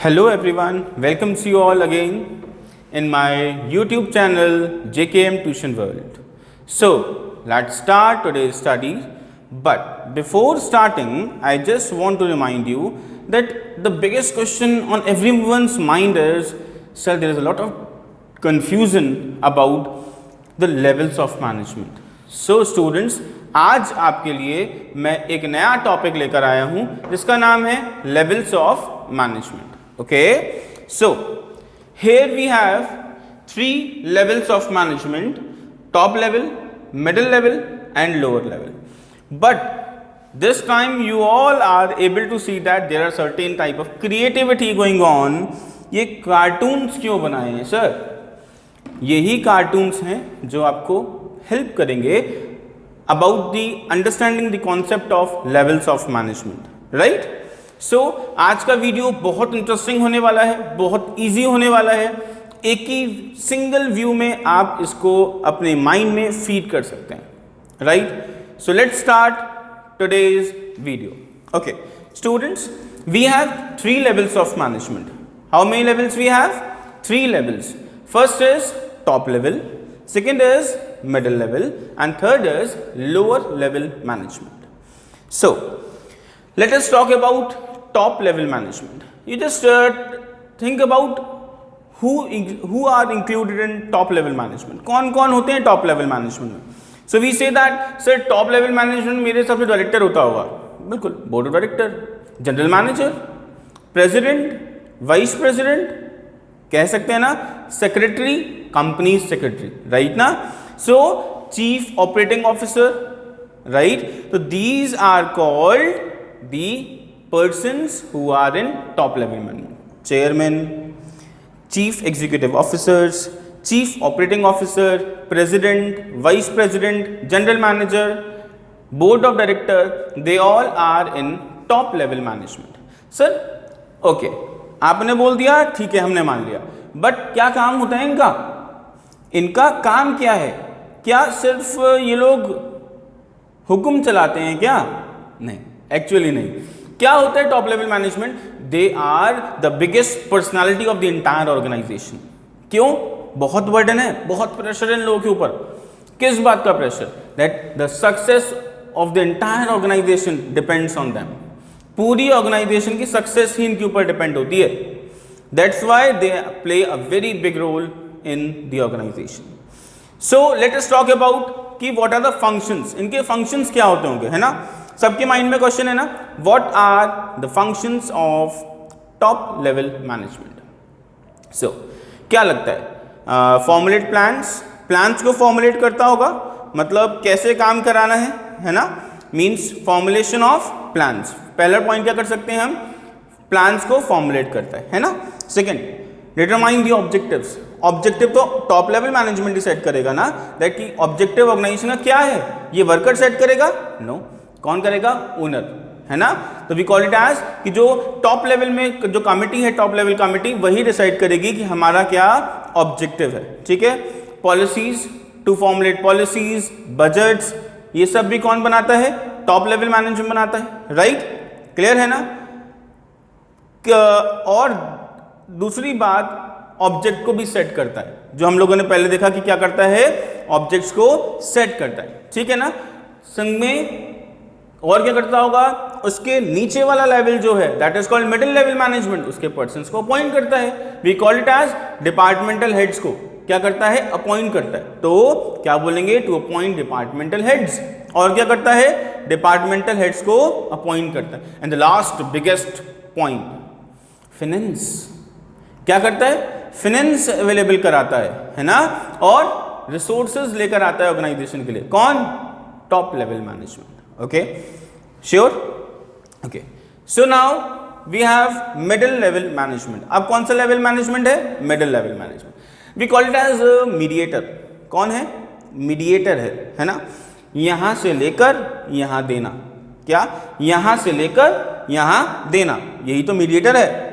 Hello everyone, welcome to you all again in my YouTube channel JKM Tuition World. So let's start today's study. But before starting, I just want to remind you that the biggest question on everyone's mind is, sir, there is a lot of confusion about the levels of management. So students, आज आपके लिए मैं एक नया topic लेकर आया हूं जिसका नाम है levels of management. Okay, so here we have three levels of management: top level, middle level and lower level. But this time you all are able to see that there are certain type of creativity going on. ये cartoons क्यों बनाए हैं sir? यही cartoons हैं जो आपको help करेंगे about the understanding the concept of levels of management, right? So आज का वीडियो बहुत इंटरेस्टिंग होने वाला है, बहुत इजी होने वाला है. एक ही सिंगल व्यू में आप इसको अपने माइंड में फीड कर सकते हैं, right? So let's start today's video. Okay students, we have three levels of management. How many levels we have? Three levels. First is top level, second is middle level and third is lower level management. So let us talk about top level management. You just think about who are included in top level management. कौन होते हैं top level management में? So we say that sir top level management मेरे सबसे director होता होगा. बिल्कुल, board of director, general manager, president, vice president, कह सकते हैं ना, सेक्रेटरी, कंपनी सेक्रेटरी, राइट ना? So chief operating officer, right? तो these are called the persons who are in top level management. Chairman, chief executive officers, chief operating officer, president, vice president, general manager, board of director, they all are in top level management. Sir okay, आपने बोल दिया, ठीक है, हमने मान लिया, but क्या काम होता है इनका? इनका काम क्या है? क्या सिर्फ ये लोग हुक्म चलाते हैं क्या? नहीं, एक्चुअली नहीं. क्या होता है top level management? They are the biggest personality of the entire organisation. क्यों? बहुत बर्डन है, बहुत प्रेशर है इन लोगों के ऊपर. किस बात का pressure? That the success of the entire organisation depends on them. पूरी ऑर्गेनाइजेशन की सक्सेस ही इनके ऊपर डिपेंड होती है. That's why they play a very big role in the organisation. So let us talk about कि व्हाट आर द फंक्शंस. इनके functions क्या होते होंगे, है ना? सबके माइंड में क्वेश्चन है ना, what are the functions of top level management? So क्या लगता है? फॉर्मुलेट प्लान्स को फॉर्मुलेट करता होगा, मतलब कैसे काम कराना है ना? Means formulation of plans. पहला पॉइंट क्या कर सकते हैं हम? प्लान्स को फॉर्मुलेट करता है ना? Second, determine the objectives. Objective तो टॉप लेवल मैनेजमेंट ही सेट करेगा ना, दैट की ऑब्जेक्टिव ऑर्गेनाइजेशन का क्या है, ये वर्कर सेट करेगा? नो. कौन करेगा? ओनर, है ना? तो वी कॉल इट एज कि जो टॉप लेवल में जो कमिटी है, टॉप लेवल कमिटी, वही डिसाइड करेगी कि हमारा क्या ऑब्जेक्टिव है. ठीक है? Policies, to formulate policies, budgets, ये सब भी कौन बनाता है? टॉप लेवल मैनेजमेंट बनाता है, राइट? क्लियर है ना? और दूसरी बात, ऑब्जेक्ट को भी सेट करता है. जो हम लोगों ने पहले देखा कि क्या करता है, ऑब्जेक्ट्स को सेट करता है. ठीक है ना? संग में और क्या करता होगा? उसके नीचे वाला लेवल जो है, that is called middle level management, उसके पर्सन्स को अपॉइंट करता है. We call it as departmental heads को क्या करता है? अपॉइंट करता है. तो क्या बोलेंगे? To appoint departmental heads. और क्या करता है? डिपार्टमेंटल हेड्स को अपॉइंट करता है. And the last biggest point, finance. क्या करता है? फाइनेंस अवेलेबल कराता है ना? और रिसोर्सेज लेकर आता है ऑर्गेनाइजेशन के लिए. कौन? Top level management. Okay, sure? Okay, so now we have middle level management. अब कौन सा लेवल मैनेजमेंट है? Middle level management. We call it as mediator. कौन है? मीडिएटर है ना? यहां से लेकर यहां देना. क्या? यहां से लेकर यहां देना, यही तो मीडिएटर है,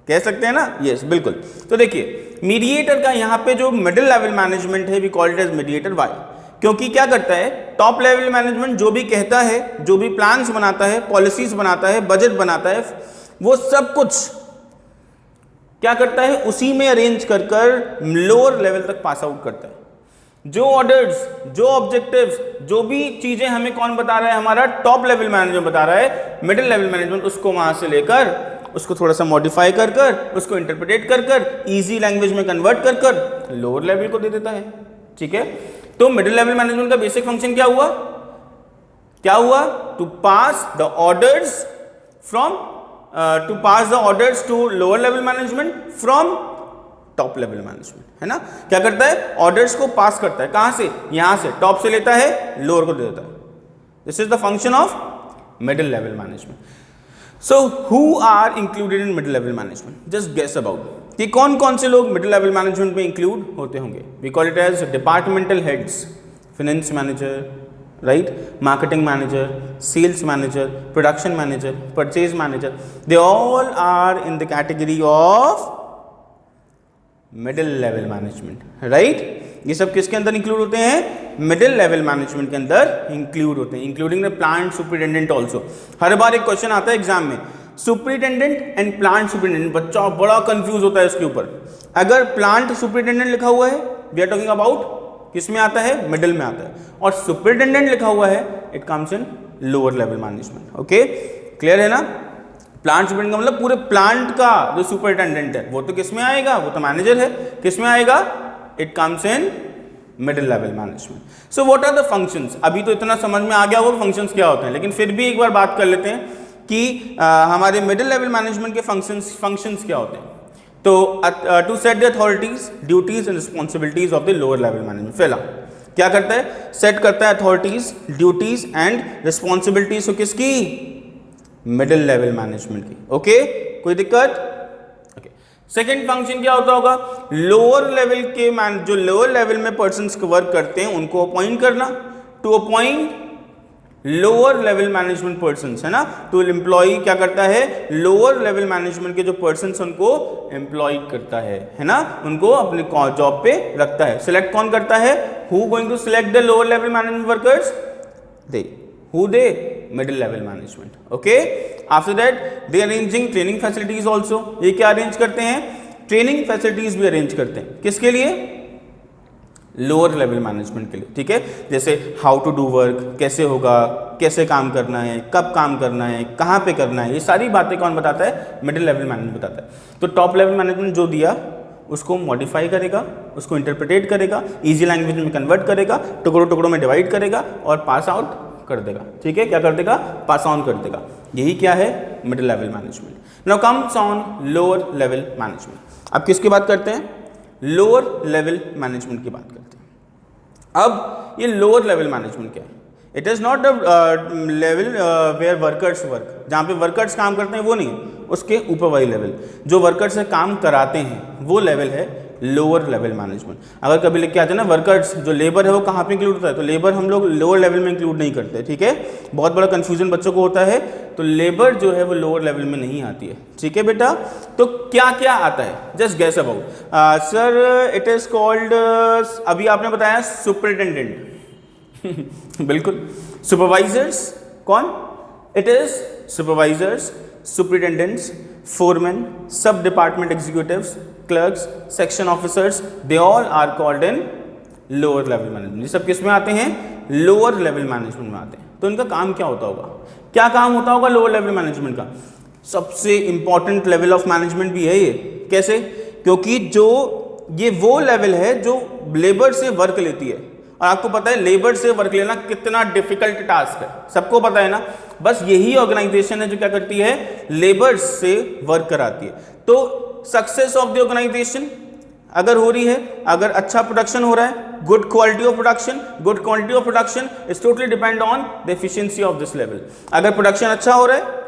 कह सकते हैं ना? यस, बिल्कुल. तो देखिए, मीडिएटर का यहां पे जो मिडिल लेवल मैनेजमेंट है, we call it as mediator. Why? क्योंकि क्या करता है? टॉप लेवल मैनेजमेंट जो भी कहता है, जो भी प्लान्स बनाता है, पॉलिसीज बनाता है, बजट बनाता है, वो सब कुछ क्या करता है, उसी में अरेंज कर कर लोअर लेवल तक पास आउट करता है। जो ऑर्डर्स, जो ऑब्जेक्टिव्स, जो भी चीजें हमें कौन बता रहा है, हमारा टॉप लेवल मैनेजमेंट बता रहा है, मिडिल लेवल मैनेजमेंट उसको वहां से लेकर उसको थोड़ा सा मॉडिफाई कर कर, उसको इंटरप्रेट कर कर, इजी लैंग्वेज में कन्वर्ट कर कर लोअर लेवल को दे देता है। ठीक है, तो मिडिल लेवल मैनेजमेंट का बेसिक फंक्शन क्या हुआ, क्या हुआ, to pass the orders from to lower level management from top level management, है ना। क्या करता है, ऑर्डर्स को पास करता है, कहां से, यहां से टॉप से लेता है, लोअर को दे देता है। This is the function of middle level management. So who are included in middle level management, just guess about कि कौन कौन से लोग मिडिल लेवल मैनेजमेंट में इंक्लूड होते होंगे। We call it as departmental heads, finance manager, right, marketing manager, sales manager, production manager, purchase manager, they all are in the category of middle level management, right। ये सब किसके अंदर include होते हैं, middle level management के अंदर include होते हैं, including the plant superintendent also. हर बार एक क्वेश्चन आता है एग्जाम में, सुपरिटेंडेंट एंड प्लांट सुपरिटेंडेंट, बच्चा बड़ा कंफ्यूज होता है इसके ऊपर। अगर प्लांट सुपरिटेंडेंट लिखा हुआ है, वी आर टॉकिंग अबाउट किस में आता है, मिडिल में आता है, और सुपरिटेंडेंट लिखा हुआ है, it comes in lower level management. Okay, clear है ना। प्लांट सुपरिटेंडेंट का मतलब पूरे प्लांट का जो सुपरिटेंडेंट है वो तो किस में आएगा, वो तो मैनेजर है, किस में आएगा, it comes in middle level management. So what are the functions, अभी तो इतना समझ में आ गया वो फंक्शंस क्या होते हैं, लेकिन फिर भी एक बार बात कर लेते हैं कि हमारे मिडिल लेवल मैनेजमेंट के फंक्शंस क्या होते हैं। तो to set the authorities, duties and responsibilities of the lower level management. पहला क्या करता है, सेट करता है अथॉरिटीज, ड्यूटीज एंड रिस्पॉन्सिबिलिटीज हो किसकी, मिडिल लेवल मैनेजमेंट की। ओके, कोई दिक्कत। ओके, सेकेंड फंक्शन क्या होता होगा, लोअर लेवल के जो लोअर लेवल में पर्सन्स वर्क करते हैं उनको अपॉइंट करना, to appoint lower level management persons, है ना। तो एम्प्लॉय क्या करता है, लोअर लेवल मैनेजमेंट के जो पर्सन्स उनको एम्प्लॉय करता है ना, उनको अपने जॉब पे रखता है। सिलेक्ट कौन करता है, who going to select the lower level management workers, they, who they, middle level management. Okay, after that they arranging training facilities also, ये क्या अरेंज करते हैं, ट्रेनिंग फैसिलिटीज भी अरेंज करते हैं, किसके लिए, लोअर लेवल मैनेजमेंट के लिए। ठीक है, जैसे हाउ टू डू वर्क, कैसे होगा, कैसे काम करना है, कब काम करना है, कहाँ पे करना है, ये सारी बातें कौन बताता है, मिडिल लेवल मैनेजमेंट बताता है। तो टॉप लेवल मैनेजमेंट जो दिया उसको मॉडिफाई करेगा, उसको इंटरप्रेटेट करेगा, इजी लैंग्वेज में कन्वर्ट करेगा, टुकड़ों टुकड़ों में डिवाइड करेगा और पास आउट कर देगा। ठीक है, क्या कर देगा, पास ऑन कर देगा। यही क्या है, middle level management. Now comes on lower level management. अब किसकी बात करते हैं, लोअर लेवल मैनेजमेंट की बात करते हैं। अब ये लोअर लेवल मैनेजमेंट क्या है, it is not the level where workers work, जहाँ पे वर्कर्स काम करते हैं वो नहीं, उसके ऊपर वाली लेवल जो वर्कर्स से काम कराते हैं वो लेवल है लोअर लेवल मैनेजमेंट। अगर कभी लिख के आते हैं ना वर्कर्स, जो लेबर है वो कहाँ पे इंक्लूड होता है, तो लेबर हम लोग लोअर लेवल में इंक्लूड नहीं करते। ठीक है, बहुत बड़ा कंफ्यूजन बच्चों को होता है, तो लेबर जो है वो लोअर लेवल में नहीं आती है। ठीक है बेटा, तो क्या क्या आता है, just guess about. Sir it is called, अभी आपने बताया सुपरिटेंडेंट बिल्कुल। सुपरवाइजर्स कौन, it is supervisors, superintendents, foreman, सब department executives, clerks, section officers, they all are called in lower level management. ये सब किस में आते हैं, लोअर लेवल मैनेजमेंट में आते हैं। तो इनका काम क्या होता होगा, क्या काम होता होगा लोअर लेवल मैनेजमेंट का, सबसे इंपॉर्टेंट लेवल ऑफ मैनेजमेंट भी है ये। कैसे, क्योंकि जो ये वो लेवल है जो लेबर से वर्क लेती है, और आपको पता है लेबर से वर्क लेना कितना डिफिकल्ट टास्क है, सबको पता है ना। बस यही ऑर्गेनाइजेशन है जो क्या करती है, लेबर से वर्क कराती है। तो सक्सेस ऑफ द ऑर्गेनाइजेशन अगर हो रही है, अगर अच्छा प्रोडक्शन हो रहा है, good quality of production is totally depend on the efficiency of this level. अगर प्रोडक्शन अच्छा हो रहा है,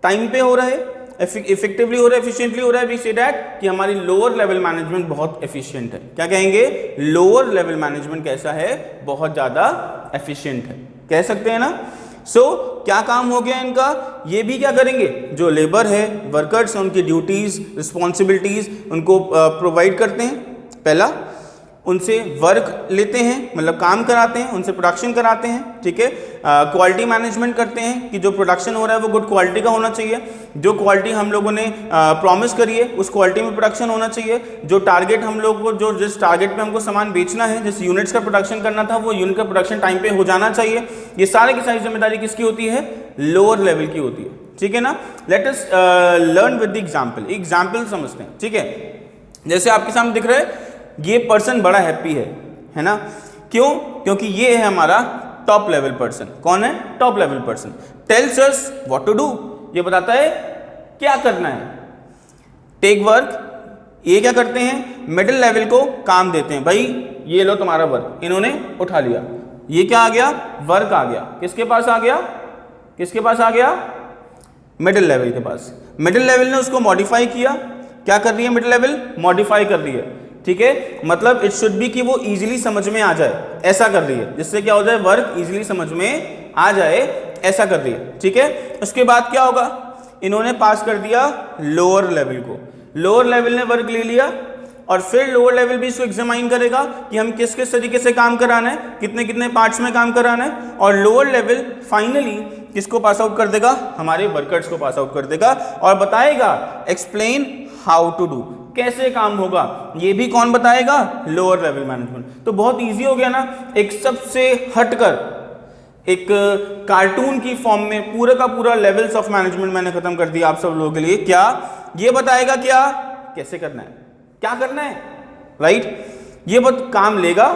टाइम पे हो रहा है, इफेक्टिवली हो रहा है, एफिशिएंटली हो रहा है, वी से दैट कि हमारी लोअर लेवल मैनेजमेंट बहुत एफिशिएंट है। क्या कहेंगे, लोअर लेवल मैनेजमेंट कैसा है, बहुत ज्यादा एफिशिएंट है, कह सकते हैं ना। सो क्या काम हो गया इनका, ये भी क्या करेंगे, जो लेबर है, वर्कर्स हैं, उनकी ड्यूटीज, रिस्पॉन्सिबिलिटीज उनको प्रोवाइड करते हैं। पहला, उनसे वर्क लेते हैं, मतलब काम कराते हैं, उनसे प्रोडक्शन कराते हैं, ठीक है। क्वालिटी मैनेजमेंट करते हैं कि जो प्रोडक्शन हो रहा है वो गुड क्वालिटी का होना चाहिए, जो क्वालिटी हम लोगों ने प्रॉमिस करी है उस क्वालिटी में प्रोडक्शन होना चाहिए, जो टारगेट हम लोग को, जो जिस टारगेट पे हमको सामान बेचना है, जिस यूनिट्स का प्रोडक्शन करना था वो यूनिट का प्रोडक्शन टाइम पे हो जाना चाहिए। ये सारे की सारी जिम्मेदारी किसकी होती है? लोअर लेवल की होती है, ठीक है ना। Let us learn with the example. Example समझते हैं, ठीक है। जैसे आपके सामने दिख रहा है ये पर्सन बड़ा हैप्पी है ना। क्यों? क्योंकि ये है हमारा टॉप लेवल पर्सन। कौन है? Top level person. Tells us what to do, ये बताता है क्या करना है। टेक वर्क, ये क्या करते हैं? मिडिल लेवल को काम देते हैं, भाई ये लो तुम्हारा वर्क, इन्होंने उठा लिया, ये क्या आ गया? वर्क आ गया। किसके पास आ गया? किसके पास आ गया? मिडिल लेवल के पास। मिडिल लेवल ने उसको मॉडिफाई किया। क्या कर रही है मिडिल लेवल? मॉडिफाई कर रही है, ठीक है। मतलब इट शुड बी कि वो इजीली समझ में आ जाए, ऐसा कर रही है, जिससे क्या हो जाए? वर्क इजीली समझ में आ जाए, ऐसा कर रही है, ठीक है। उसके बाद क्या होगा? इन्होंने पास कर दिया लोअर लेवल को। लोअर लेवल ने वर्क ले लिया और फिर लोअर लेवल भी इसको एग्जामाइन करेगा कि हम किस किस तरीके से काम कराना है, कितने कितने पार्ट्स में काम कराना है, और लोअर लेवल फाइनली किसको पास आउट कर देगा? हमारे वर्कर्स को पास आउट कर देगा और बताएगा एक्सप्लेन हाउ टू डू, कैसे काम होगा, ये भी कौन बताएगा? Lower level management. तो बहुत इजी हो गया ना। एक सबसे हटकर एक कार्टून की फॉर्म में पूरा का पूरा लेवल्स ऑफ मैनेजमेंट मैंने खत्म कर दिया आप सब लोगों के लिए। क्या ये बताएगा? क्या कैसे करना है, क्या करना है, राइट। ये बहुत काम लेगा,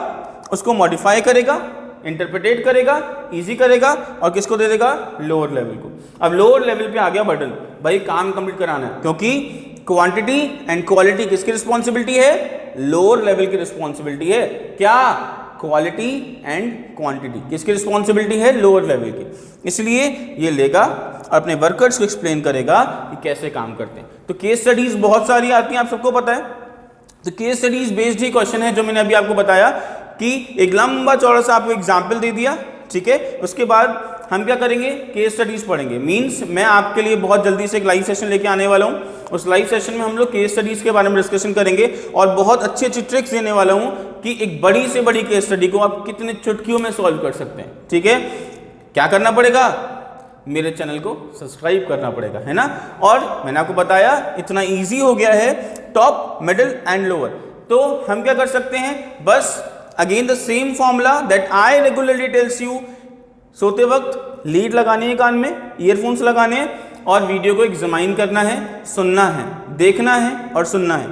उसको मॉडिफाई करेगा, इंटरप्रिटेट करेगा, इजी करेगा और किसको दे देगा? लोअर लेवल को। अब लोअर लेवल पे आ गया बटन, भाई काम कंप्लीट कराना है, क्योंकि क्वांटिटी एंड क्वालिटी किसकी रिस्पॉन्सिबिलिटी है? लोअर लेवल की रिस्पॉन्सिबिलिटी है। क्या? क्वालिटी एंड क्वांटिटी किसकी रिस्पॉन्सिबिलिटी है? लोअर लेवल की। इसलिए ये लेगा और अपने वर्कर्स को एक्सप्लेन करेगा कि कैसे काम करते हैं। तो केस स्टडीज बहुत सारी आती हैं, आप सबको पता है। तो केस स्टडीज बेस्ड ही क्वेश्चन है, जो मैंने अभी आपको बताया कि एक लंबा चौड़ा सा आपको एग्जाम्पल दे दिया, ठीक है। उसके बाद हम क्या करेंगे? केस स्टडीज पढ़ेंगे। मींस मैं आपके लिए बहुत जल्दी से एक लाइव सेशन लेके आने वाला हूं। उस लाइव सेशन में हम लोग केस स्टडीज के बारे में डिस्कशन करेंगे और बहुत अच्छी अच्छी ट्रिक्स देने वाला हूं कि एक बड़ी से बड़ी केस स्टडी को आप कितने चुटकियों में सॉल्व कर सकते हैं, ठीक है। क्या करना पड़ेगा? मेरे चैनल को सब्सक्राइब करना पड़ेगा, है ना। और मैंने आपको बताया इतना ईजी हो गया है, टॉप, मिडिल एंड लोअर। तो हम क्या कर सकते हैं? बस again the same formula that I regularly tells you. सोते वक्त लीड लगानी है कान में, ईयरफोन्स लगाने हैं और वीडियो को एग्जामाइन करना है, सुनना है, देखना है और सुनना है।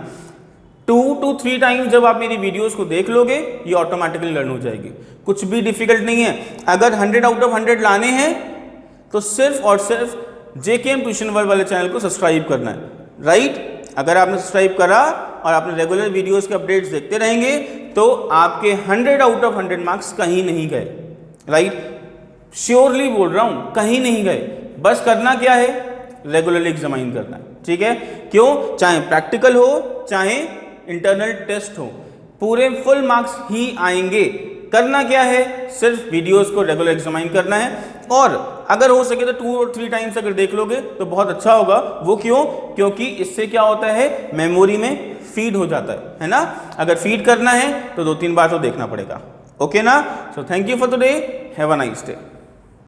2 to 3 टाइम्स जब आप मेरी वीडियोस को देख लोगे ये ऑटोमेटिकली लर्न हो जाएगी। कुछ भी डिफिकल्ट नहीं है। अगर 100 आउट ऑफ 100 लाने हैं तो सिर्फ और सिर्फ JKM ट्यूशन वर्ल्ड वाले चैनल को सब्सक्राइब करना है, राइट। अगर आपने सब्सक्राइब करा और आपने रेगुलर वीडियोस के अपडेट्स देखते रहेंगे तो आपके 100 आउट ऑफ 100 मार्क्स कहीं नहीं गए, राइट। श्योरली बोल रहा हूं, कहीं नहीं गए। बस करना क्या है? रेगुलरली एग्जामाइन करना है, ठीक है। क्यों? चाहे प्रैक्टिकल हो चाहे इंटरनल टेस्ट हो, पूरे फुल मार्क्स ही आएंगे। करना क्या है? सिर्फ वीडियोस को रेगुलर एग्जामाइन करना है और अगर हो सके तो 2 और 3 टाइम्स अगर देख लोगे तो बहुत अच्छा होगा। वो क्यों? क्योंकि इससे क्या होता है? मेमोरी में फीड हो जाता है ना। अगर फीड करना है तो 2-3 बार तो देखना पड़ेगा, ओके ना। So thank you for today, have a nice day.